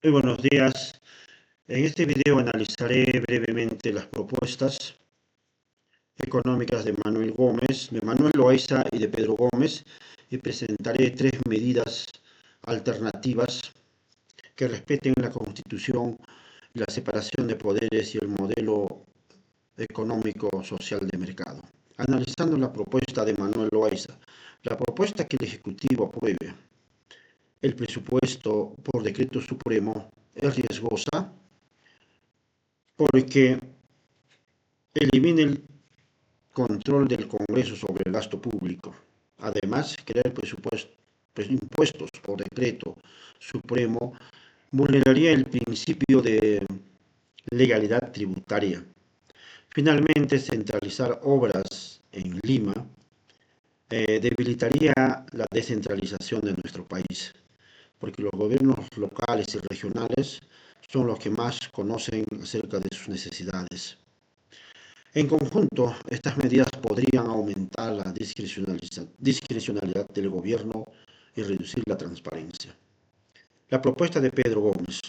Muy buenos días. En este video analizaré brevemente las propuestas económicas de Manuel Loaiza y de Pedro Gómez, y presentaré tres medidas alternativas que respeten la Constitución, la separación de poderes y el modelo económico-social de mercado. Analizando la propuesta de Manuel Loaiza, la propuesta que el Ejecutivo apruebe el presupuesto por decreto supremo es riesgosa porque elimina el control del Congreso sobre el gasto público. Además, crear impuestos por decreto supremo vulneraría el principio de legalidad tributaria. Finalmente, centralizar obras en Lima debilitaría la descentralización de nuestro país, porque los gobiernos locales y regionales son los que más conocen acerca de sus necesidades. En conjunto, estas medidas podrían aumentar la discrecionalidad del gobierno y reducir la transparencia. La propuesta de Pedro Gómez.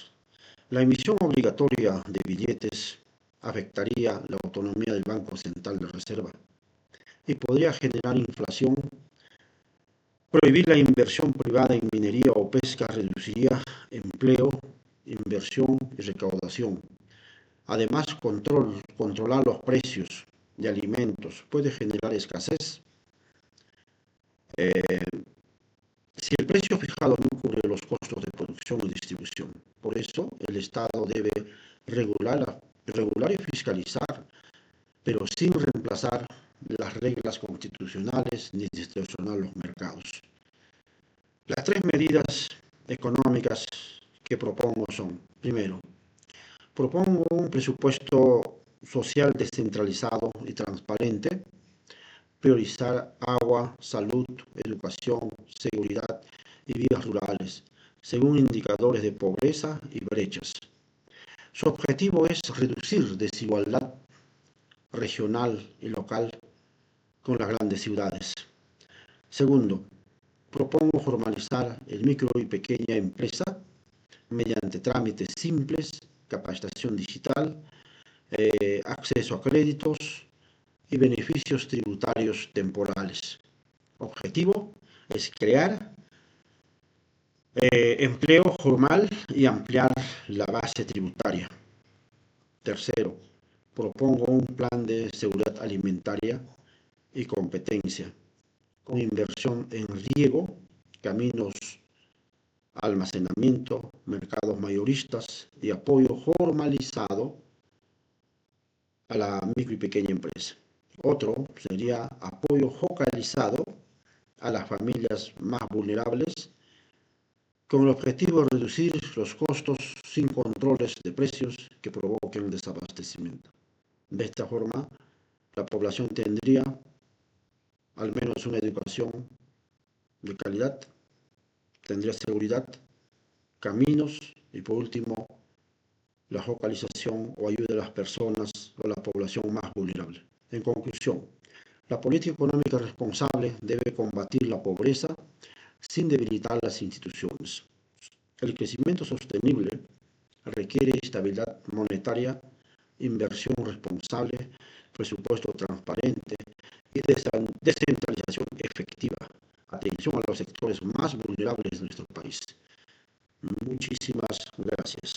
La emisión obligatoria de billetes afectaría la autonomía del Banco Central de Reserva y podría generar inflación. Prohibir la inversión privada en minería o pesca reduciría empleo, inversión y recaudación. Además, controlar los precios de alimentos puede generar escasez. eh, si el precio fijado no cubre los costos de producción y distribución. Por eso, el Estado debe regular y fiscalizar, pero sin reemplazar las reglas constitucionales ni distorsionar los mercados. Las tres medidas económicas que propongo son: primero, propongo un presupuesto social descentralizado y transparente, priorizar agua, salud, educación, seguridad y vías rurales, según indicadores de pobreza y brechas. Su objetivo es reducir desigualdad regional y local con las grandes ciudades. Segundo, propongo formalizar el micro y pequeña empresa mediante trámites simples, capacitación digital, acceso a créditos y beneficios tributarios temporales. Objetivo es crear empleo formal y ampliar la base tributaria. Tercero, propongo un plan de seguridad alimentaria y competencia, con inversión en riego, caminos, almacenamiento, mercados mayoristas y apoyo formalizado a la micro y pequeña empresa. Otro sería apoyo focalizado a las familias más vulnerables, con el objetivo de reducir los costos sin controles de precios que provoquen el desabastecimiento. De esta forma, la población tendría al menos una educación de calidad, tendría seguridad, caminos y, por último, la focalización o ayuda a las personas o a la población más vulnerable. En conclusión, la política económica responsable debe combatir la pobreza sin debilitar las instituciones. El crecimiento sostenible requiere estabilidad monetaria, inversión responsable, presupuesto transparente y descentralización efectiva. Atención a los sectores más vulnerables de nuestro país. Muchísimas gracias.